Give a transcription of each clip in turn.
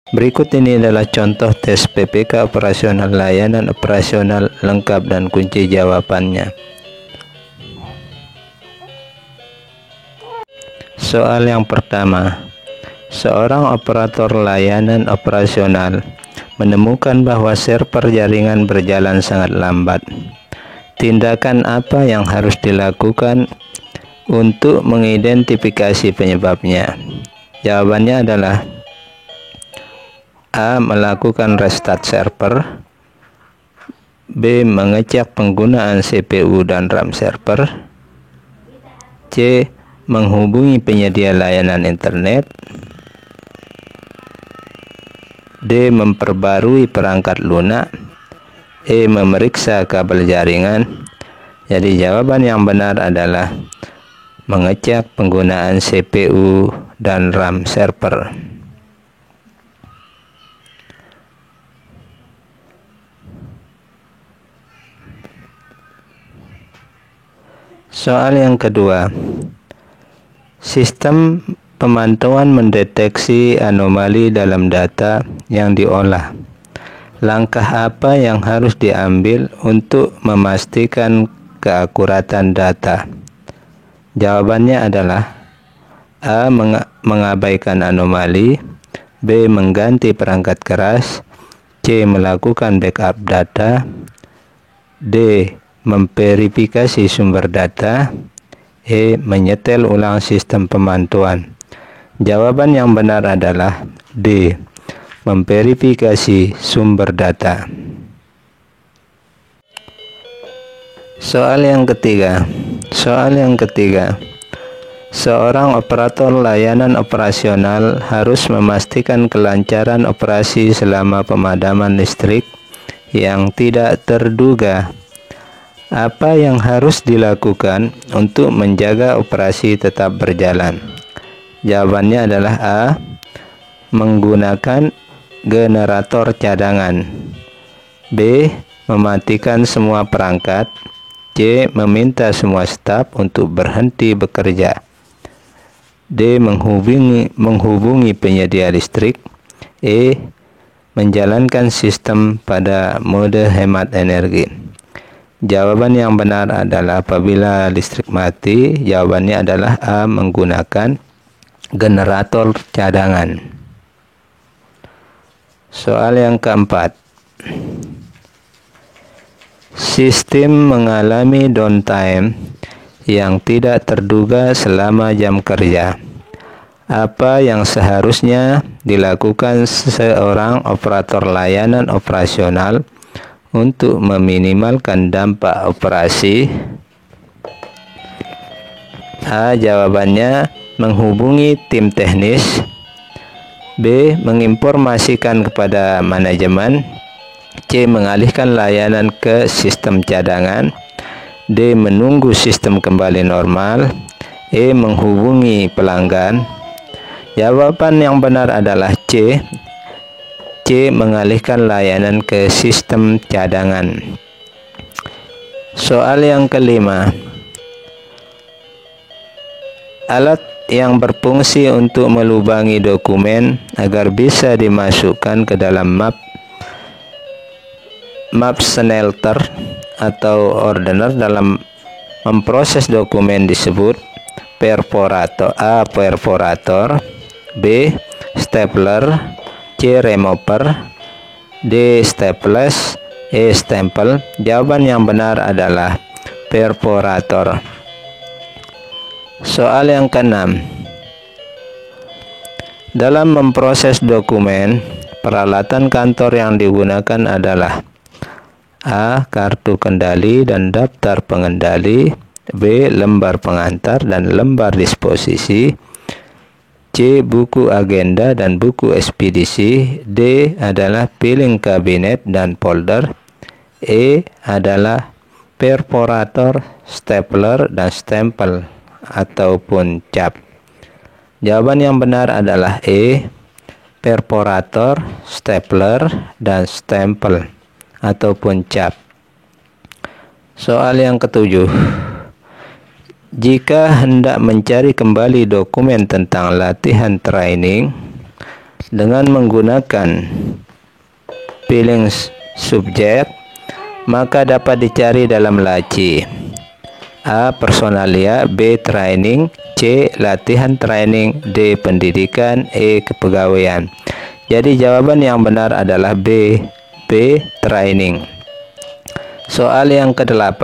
Berikut ini adalah contoh tes PPK operasional layanan operasional lengkap dan kunci jawabannya. Soal yang pertama. Seorang operator layanan operasional menemukan bahwa server jaringan berjalan sangat lambat. Tindakan apa yang harus dilakukan untuk mengidentifikasi penyebabnya? Jawabannya adalah A. Melakukan restart server. B. Mengecek penggunaan CPU dan RAM server. C. Menghubungi penyedia layanan internet. D. Memperbarui perangkat lunak. E. Memeriksa kabel jaringan. Jadi jawaban yang benar adalah mengecek penggunaan CPU dan RAM server. Soal yang kedua. Sistem pemantauan mendeteksi anomali dalam data yang diolah. Langkah apa yang harus diambil untuk memastikan keakuratan data? Jawabannya adalah A. Mengabaikan anomali. B. Mengganti perangkat keras. C. Melakukan backup data. D. Memverifikasi sumber data. E. Menyetel ulang sistem pemantauan. Jawaban yang benar adalah D. Memverifikasi sumber data. Soal yang ketiga. Seorang operator layanan operasional harus memastikan kelancaran operasi selama pemadaman listrik yang tidak terduga. Apa yang harus dilakukan untuk menjaga operasi tetap berjalan? Jawabannya adalah A. Menggunakan generator cadangan. B. Mematikan semua perangkat. C. Meminta semua staf untuk berhenti bekerja. D. Menghubungi penyedia listrik. E. Menjalankan sistem pada mode hemat energi. Jawaban yang benar adalah apabila listrik mati, jawabannya adalah A. Menggunakan generator cadangan. Soal yang keempat. Sistem mengalami downtime yang tidak terduga selama jam kerja. Apa yang seharusnya dilakukan seorang operator layanan operasional untuk meminimalkan dampak operasi? A. Jawabannya menghubungi tim teknis. B. Menginformasikan kepada manajemen. C. Mengalihkan layanan ke sistem cadangan. D. Menunggu sistem kembali normal. E. Menghubungi pelanggan. Jawaban yang benar adalah C. C. Mengalihkan layanan ke sistem cadangan. Soal yang kelima. Alat yang berfungsi untuk melubangi dokumen agar bisa dimasukkan ke dalam map smelter atau ordener dalam memproses dokumen disebut perforator. A. Perforator. B. Stapler. C. Remover. D. Staples. E. Stempel. Jawaban yang benar adalah perforator. Soal yang keenam. Dalam memproses dokumen, peralatan kantor yang digunakan adalah A. Kartu kendali dan daftar pengendali. B. Lembar pengantar dan lembar disposisi. C. Buku agenda dan buku ekspedisi. D. Adalah filing kabinet dan folder. E. Adalah perforator, stapler, dan stempel ataupun cap. Jawaban yang benar adalah E. Perforator, stapler, dan stempel ataupun cap. Soal yang ketujuh. Jika hendak mencari kembali dokumen tentang latihan training, dengan menggunakan feeling subjek, maka dapat dicari dalam laci. A. Personalia, B. Training, C. Latihan training, D. Pendidikan, E. Kepegawaian. Jadi jawaban yang benar adalah B. B. Training. Soal yang ke-8.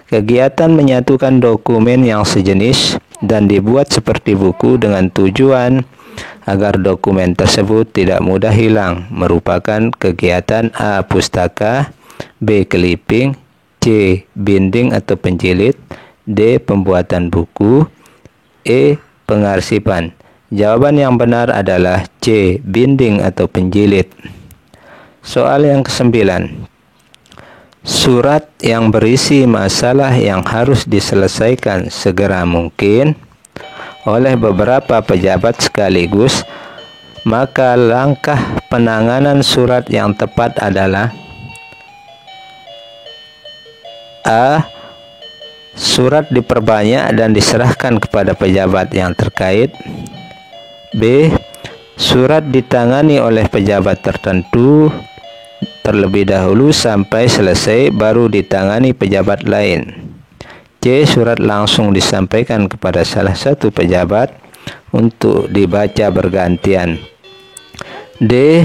Kegiatan menyatukan dokumen yang sejenis dan dibuat seperti buku dengan tujuan agar dokumen tersebut tidak mudah hilang merupakan kegiatan A. Pustaka, B. Clipping, C. Binding atau penjilid, D. Pembuatan buku, E. Pengarsipan. Jawaban yang benar adalah C. Binding atau penjilid. Soal yang ke-9. Surat yang berisi masalah yang harus diselesaikan segera mungkin oleh beberapa pejabat sekaligus, maka langkah penanganan surat yang tepat adalah A. Surat diperbanyak dan diserahkan kepada pejabat yang terkait. B. Surat ditangani oleh pejabat tertentu terlebih dahulu sampai selesai baru ditangani pejabat lain. C. Surat langsung disampaikan kepada salah satu pejabat untuk dibaca bergantian. D.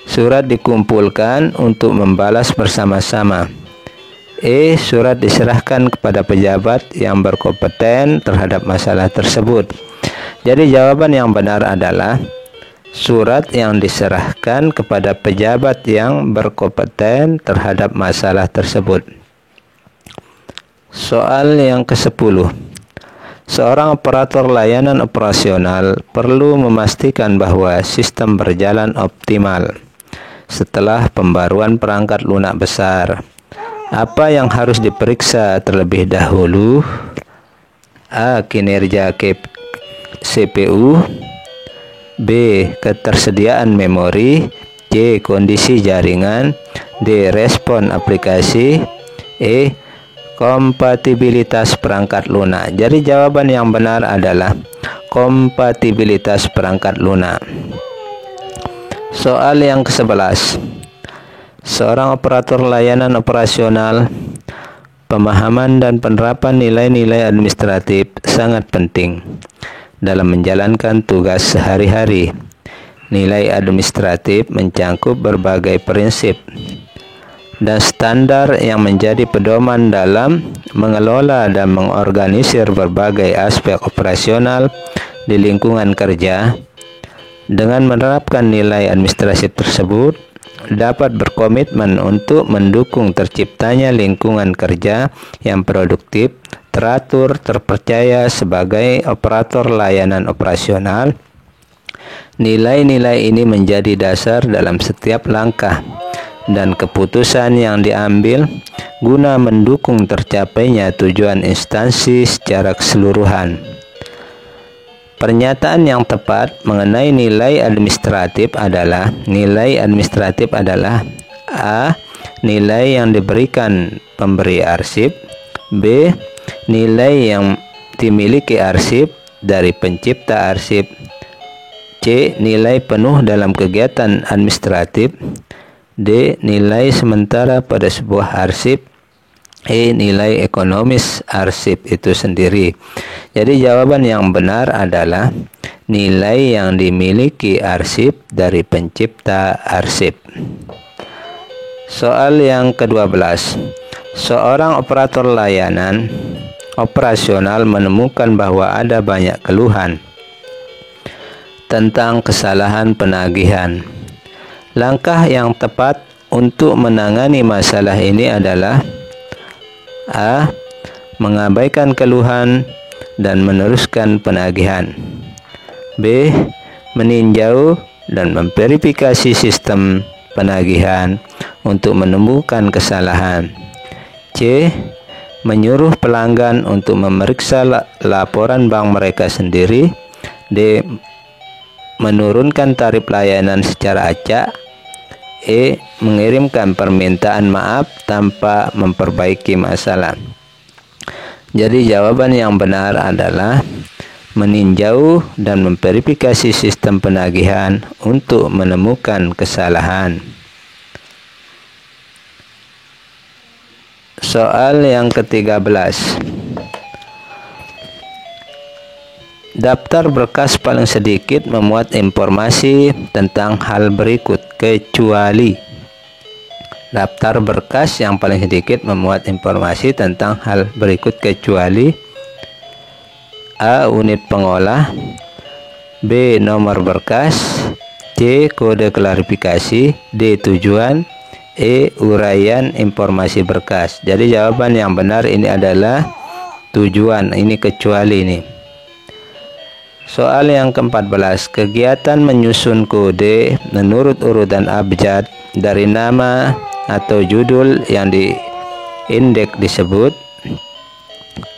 Surat dikumpulkan untuk membalas bersama-sama. E. Surat diserahkan kepada pejabat yang berkompeten terhadap masalah tersebut. Jadi jawaban yang benar adalah surat yang diserahkan kepada pejabat yang berkompeten terhadap masalah tersebut. Soal yang ke-10. Seorang operator layanan operasional perlu memastikan bahwa sistem berjalan optimal setelah pembaruan perangkat lunak besar. Apa yang harus diperiksa terlebih dahulu? A. Kinerja CPU, B. Ketersediaan memori, C. Kondisi jaringan, D. Respon aplikasi, E. Kompatibilitas perangkat lunak. Jadi jawaban yang benar adalah kompatibilitas perangkat lunak. Soal yang ke-11. Seorang operator layanan operasional, pemahaman dan penerapan nilai-nilai administratif sangat penting dalam menjalankan tugas sehari-hari. Nilai administratif mencangkup berbagai prinsip dan standar yang menjadi pedoman dalam mengelola dan mengorganisir berbagai aspek operasional di lingkungan kerja. Dengan menerapkan nilai administrasi tersebut, dapat berkomitmen untuk mendukung terciptanya lingkungan kerja yang produktif, teratur, terpercaya sebagai operator layanan operasional. Nilai-nilai ini menjadi dasar dalam setiap langkah dan keputusan yang diambil guna mendukung tercapainya tujuan instansi secara keseluruhan. Pernyataan yang tepat mengenai nilai administratif adalah A. Nilai yang diberikan pemberi arsip, B. Nilai yang dimiliki arsip dari pencipta arsip, C. Nilai penuh dalam kegiatan administratif, D. Nilai sementara pada sebuah arsip, E. Nilai ekonomis arsip itu sendiri. Jadi jawaban yang benar adalah nilai yang dimiliki arsip dari pencipta arsip. Soal yang ke-12. Seorang operator layanan operasional menemukan bahwa ada banyak keluhan tentang kesalahan penagihan. Langkah yang tepat untuk menangani masalah ini adalah A. Mengabaikan keluhan dan meneruskan penagihan, B. Meninjau dan memverifikasi sistem penagihan untuk menemukan kesalahan, C. Menyuruh pelanggan untuk memeriksa laporan bank mereka sendiri, D. Menurunkan tarif layanan secara acak, E. Mengirimkan permintaan maaf tanpa memperbaiki masalah. Jadi jawaban yang benar adalah meninjau dan memverifikasi sistem penagihan untuk menemukan kesalahan. Soal yang ke-13. Daftar berkas paling sedikit memuat informasi tentang hal berikut kecuali. Daftar berkas yang paling sedikit memuat informasi tentang hal berikut kecuali: A. Unit pengolah, B. Nomor berkas, C. Kode klarifikasi, D. Tujuan, E. Uraian informasi berkas. Jadi jawaban yang benar ini adalah tujuan, ini kecuali ini. Soal yang ke-14. Kegiatan menyusun kode menurut urutan abjad dari nama atau judul yang diindeks disebut: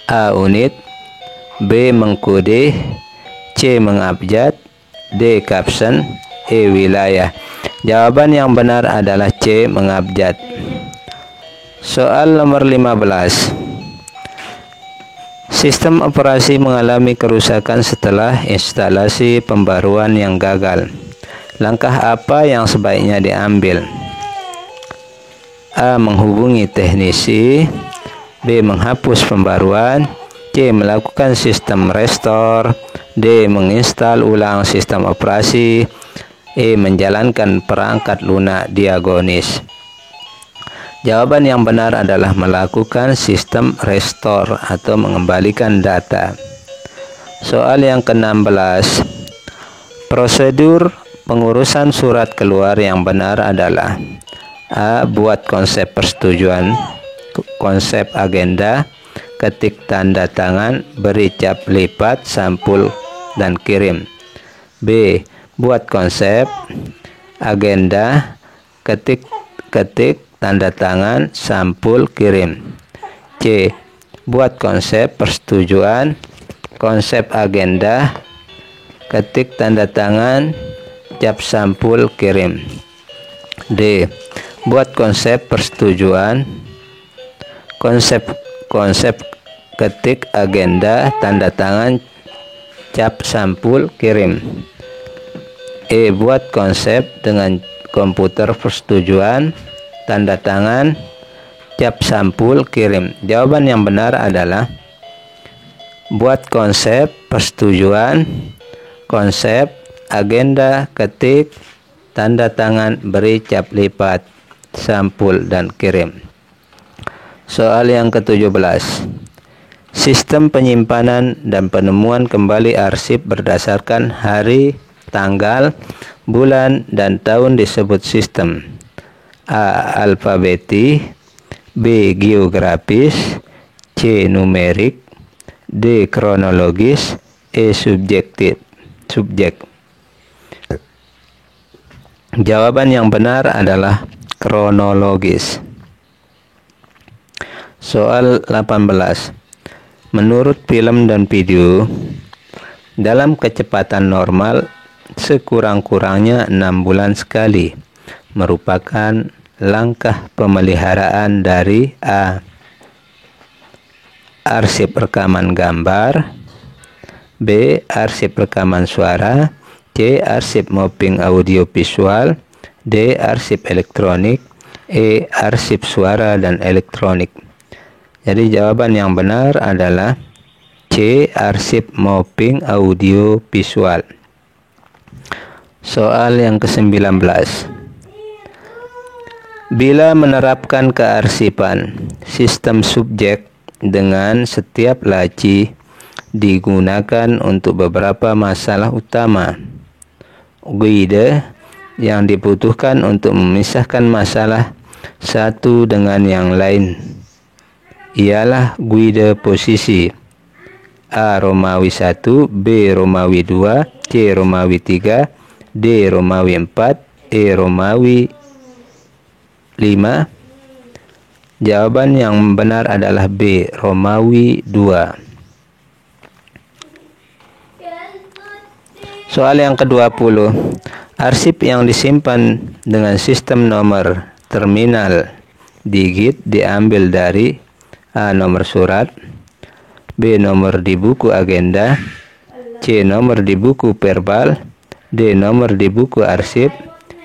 A. Unit, B. Mengkode, C. Mengabjad, D. Caption, E. Wilayah. Jawaban yang benar adalah C. Mengabjad. Soal nomor 15. Sistem operasi mengalami kerusakan setelah instalasi pembaruan yang gagal. Langkah apa yang sebaiknya diambil? A. Menghubungi teknisi, B. Menghapus pembaruan, C. Melakukan sistem restore, D. Menginstal ulang sistem operasi, E. Menjalankan perangkat lunak diagonis. Jawaban yang benar adalah melakukan sistem restore atau mengembalikan data. Soal yang ke-16. Prosedur pengurusan surat keluar yang benar adalah: A. Buat konsep persetujuan, konsep agenda, ketik tanda tangan, beri cap lipat, sampul, dan kirim. B. Buat konsep agenda, ketik tanda tangan, sampul, kirim. C. Buat konsep persetujuan, konsep agenda, ketik tanda tangan, cap sampul, kirim. D. Buat konsep persetujuan, konsep ketik agenda, tanda tangan, cap sampul, kirim. E. Buat konsep dengan komputer persetujuan, tanda tangan, cap sampul, kirim. Jawaban yang benar adalah buat konsep persetujuan, konsep agenda, ketik tanda tangan, beri cap lipat, sampul, dan kirim. Soal yang ke-17. Sistem penyimpanan dan penemuan kembali arsip berdasarkan hari, tanggal, bulan, dan tahun disebut sistem: A. Alfabetik, B. Geografis, C. Numerik, D. Kronologis, E. Subjek. Jawaban yang benar adalah kronologis. Soal 18. Menurut film dan video, dalam kecepatan normal sekurang-kurangnya 6 bulan sekali merupakan langkah pemeliharaan dari: A. Arsip rekaman gambar, B. Arsip rekaman suara, C. Arsip mapping audio visual, D. Arsip elektronik, E. Arsip suara dan elektronik. Jadi jawaban yang benar adalah C. Arsip mapping audio visual. Soal yang ke-19. Bila menerapkan kearsipan sistem subjek dengan setiap laci digunakan untuk beberapa masalah utama, guide yang dibutuhkan untuk memisahkan masalah satu dengan yang lain ialah guide posisi: A. Romawi 1, B. Romawi 2, C. Romawi 3, D. Romawi 4, E. Romawi 5. Jawaban yang benar adalah B. Romawi 2. Soal yang ke-20. Arsip yang disimpan dengan sistem nomor terminal digit diambil dari: A. Nomor surat, B. Nomor di buku agenda, C. Nomor di buku verbal, D. Nomor di buku arsip,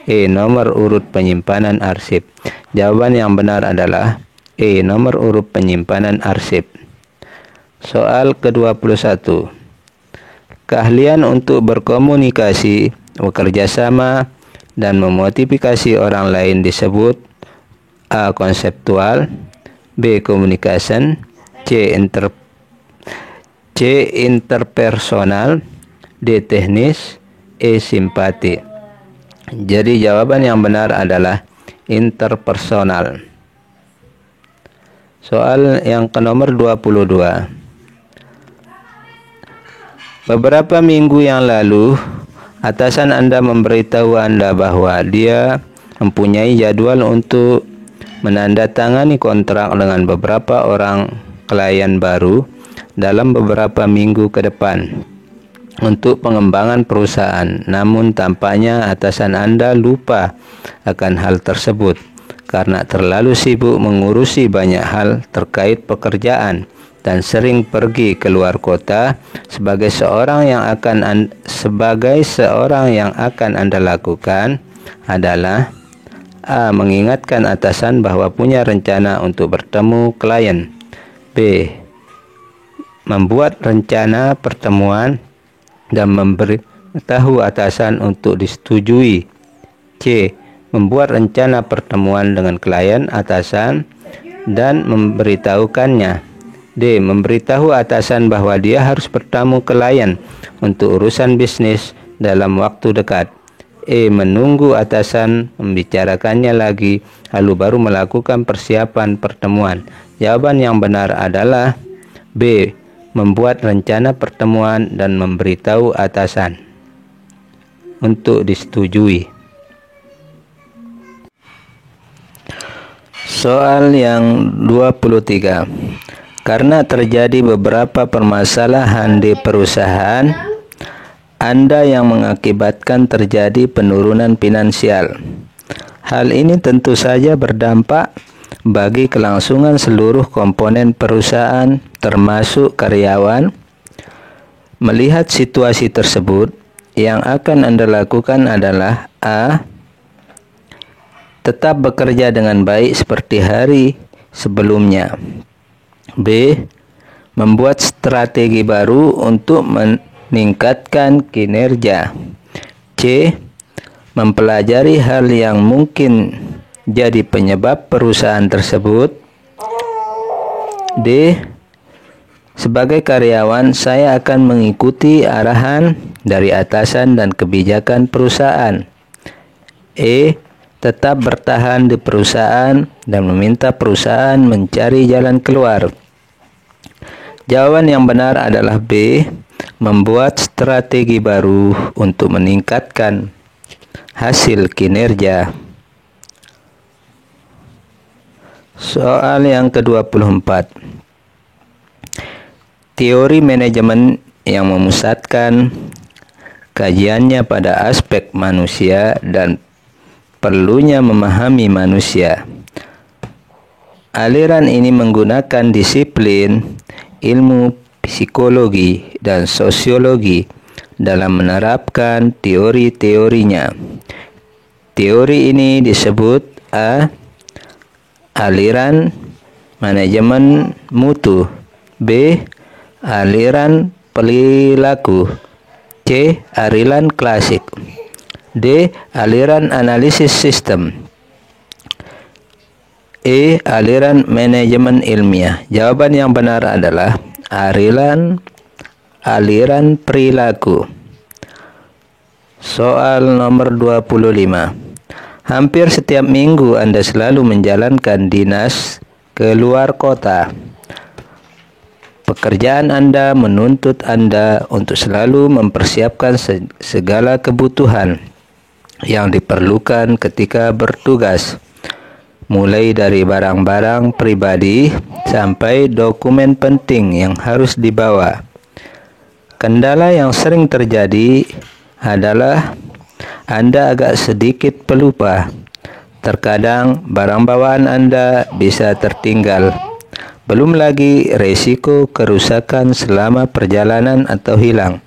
E. Nomor urut penyimpanan arsip. Jawaban yang benar adalah E. Nomor urut penyimpanan arsip. Soal ke-21. Keahlian untuk berkomunikasi, bekerja sama, dan memotivasi orang lain disebut A. Konseptual, B. Communication, C. Interpersonal, D. Teknis, E. Simpati. Jadi jawaban yang benar adalah interpersonal. Soal yang ke nomor 22. Beberapa minggu yang lalu, atasan Anda memberitahu Anda bahwa dia mempunyai jadwal untuk menandatangani kontrak dengan beberapa orang klien baru dalam beberapa minggu ke depan untuk pengembangan perusahaan. Namun tampaknya atasan Anda lupa akan hal tersebut karena terlalu sibuk mengurusi banyak hal terkait pekerjaan dan sering pergi ke luar kota. Sebagai seorang yang akan Anda lakukan adalah A. Mengingatkan atasan bahwa punya rencana untuk bertemu klien, B. Membuat rencana pertemuan dan memberitahu atasan untuk disetujui, C. Membuat rencana pertemuan dengan klien atasan dan memberitahukannya, D. Memberitahu atasan bahwa dia harus bertemu klien untuk urusan bisnis dalam waktu dekat, E. Menunggu atasan membicarakannya lagi lalu baru melakukan persiapan pertemuan. Jawaban yang benar adalah B. Membuat rencana pertemuan dan memberitahu atasan untuk disetujui. Soal yang 23. Karena terjadi beberapa permasalahan di perusahaan Anda yang mengakibatkan terjadi penurunan finansial. Hal ini tentu saja berdampak bagi kelangsungan seluruh komponen perusahaan termasuk karyawan. Melihat situasi tersebut, yang akan Anda lakukan adalah A. Tetap bekerja dengan baik seperti hari sebelumnya, B. Membuat strategi baru untuk meningkatkan kinerja, C. Mempelajari hal yang mungkin jadi penyebab perusahaan tersebut, D. Sebagai karyawan, saya akan mengikuti arahan dari atasan dan kebijakan perusahaan, E. Tetap bertahan di perusahaan dan meminta perusahaan mencari jalan keluar. Jawaban yang benar adalah B. Membuat strategi baru untuk meningkatkan hasil kinerja. Soal yang ke-24. Teori manajemen yang memusatkan kajiannya pada aspek manusia dan perlunya memahami manusia. Aliran ini menggunakan disiplin ilmu psikologi dan sosiologi dalam menerapkan teori-teorinya. Teori ini disebut A. Aliran manajemen mutu, B. Aliran perilaku, C. Aliran klasik, D. Aliran analisis sistem, E. Aliran manajemen ilmiah. Jawaban yang benar adalah aliran perilaku. Soal nomor 25. Hampir setiap minggu Anda selalu menjalankan dinas ke luar kota. Pekerjaan Anda menuntut Anda untuk selalu mempersiapkan segala kebutuhan yang diperlukan ketika bertugas, mulai dari barang-barang pribadi sampai dokumen penting yang harus dibawa. Kendala yang sering terjadi adalah Anda agak sedikit pelupa. Terkadang barang bawaan Anda bisa tertinggal. Belum lagi resiko kerusakan selama perjalanan atau hilang.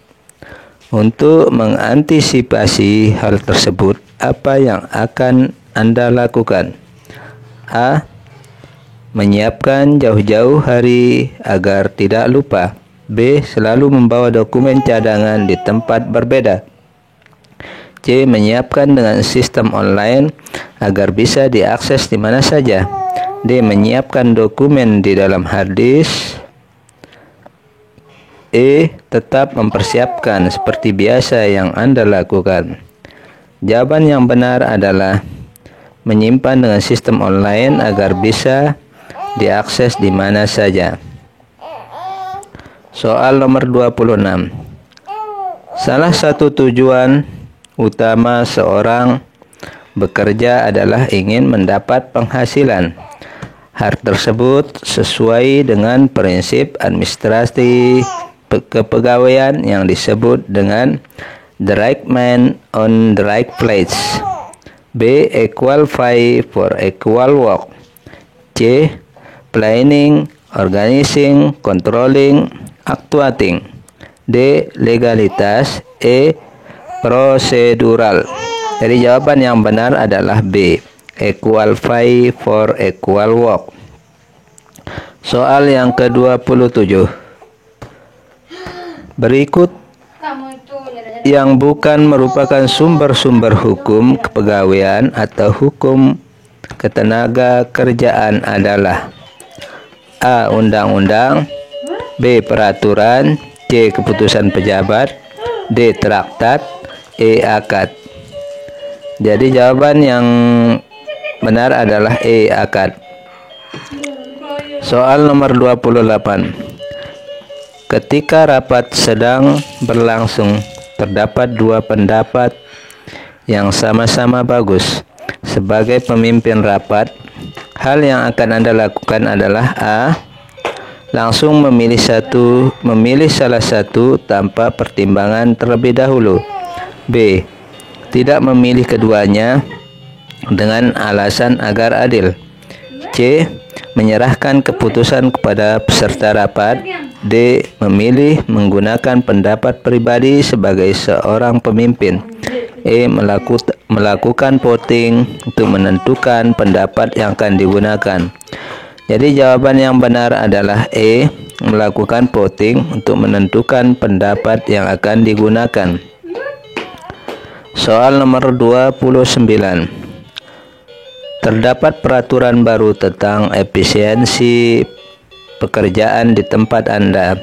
Untuk mengantisipasi hal tersebut, apa yang akan Anda lakukan? A. Menyiapkan jauh-jauh hari agar tidak lupa. B. Selalu membawa dokumen cadangan di tempat berbeda. C. Menyiapkan dengan sistem online agar bisa diakses di mana saja. D. Menyiapkan dokumen di dalam hard disk. E. Tetap mempersiapkan seperti biasa yang Anda lakukan. Jawaban yang benar adalah menyimpan dengan sistem online agar bisa diakses di mana saja. Soal nomor 26. Salah satu tujuan utama seorang bekerja adalah ingin mendapat penghasilan. Hal tersebut sesuai dengan prinsip administrasi kepegawaian yang disebut dengan the right man on the right place. B. Equal pay for equal work. C. Planning, organizing, controlling, actuating. D. Legalitas. E. Prosedural. Jadi jawaban yang benar adalah B. Equal pay for equal work. Soal yang ke-27. Berikut yang bukan merupakan sumber-sumber hukum kepegawaian atau hukum ketenaga kerjaan adalah: A. Undang-undang. B. Peraturan. C. Keputusan pejabat. D. Traktat. E. Akad. Jadi jawaban yang benar adalah E. Akad. Soal nomor 28. Ketika rapat sedang berlangsung, terdapat dua pendapat yang sama-sama bagus. Sebagai pemimpin rapat, hal yang akan Anda lakukan adalah A. Langsung memilih salah satu tanpa pertimbangan terlebih dahulu. B. Tidak memilih keduanya dengan alasan agar adil. C. Menyerahkan keputusan kepada peserta rapat. D. Memilih menggunakan pendapat pribadi sebagai seorang pemimpin. E. Melakukan voting untuk menentukan pendapat yang akan digunakan. Jadi jawaban yang benar adalah E. Melakukan voting untuk menentukan pendapat yang akan digunakan. Soal nomor 29. Terdapat peraturan baru tentang efisiensi pekerjaan di tempat Anda.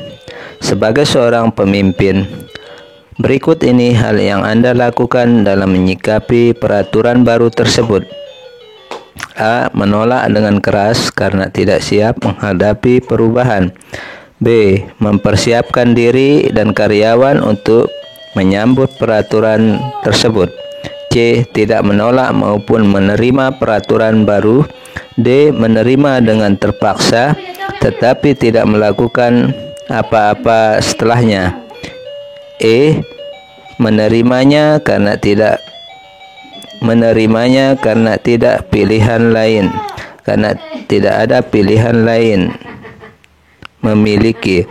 Sebagai seorang pemimpin, berikut ini hal yang Anda lakukan dalam menyikapi peraturan baru tersebut. A. Menolak dengan keras karena tidak siap menghadapi perubahan. B. Mempersiapkan diri dan karyawan untuk menyambut peraturan tersebut. C. Tidak menolak maupun menerima peraturan baru. D. Menerima dengan terpaksa tetapi tidak melakukan apa-apa setelahnya. E. Menerimanya karena tidak pilihan lain, karena tidak ada pilihan lain memiliki.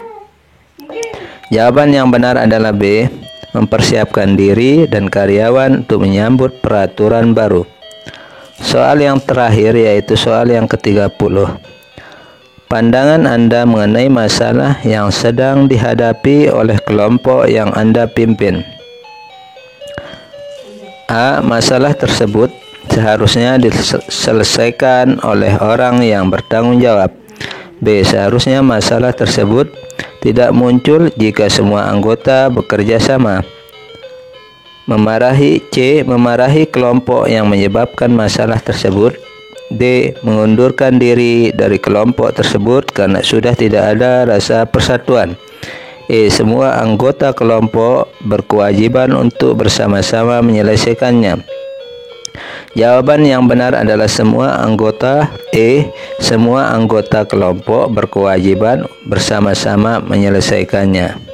Jawaban yang benar adalah B. Mempersiapkan diri dan karyawan untuk menyambut peraturan baru. Soal yang terakhir yaitu soal yang ke-30. Pandangan Anda mengenai masalah yang sedang dihadapi oleh kelompok yang Anda pimpin. A. Masalah tersebut seharusnya diselesaikan oleh orang yang bertanggung jawab. B. Seharusnya masalah tersebut tidak muncul jika semua anggota bekerja sama. Memarahi kelompok yang menyebabkan masalah tersebut. D. Mengundurkan diri dari kelompok tersebut karena sudah tidak ada rasa persatuan. E. Semua anggota kelompok berkewajiban untuk bersama-sama menyelesaikannya. Jawaban yang benar adalah semua anggota. E. Semua anggota kelompok berkewajiban bersama-sama menyelesaikannya.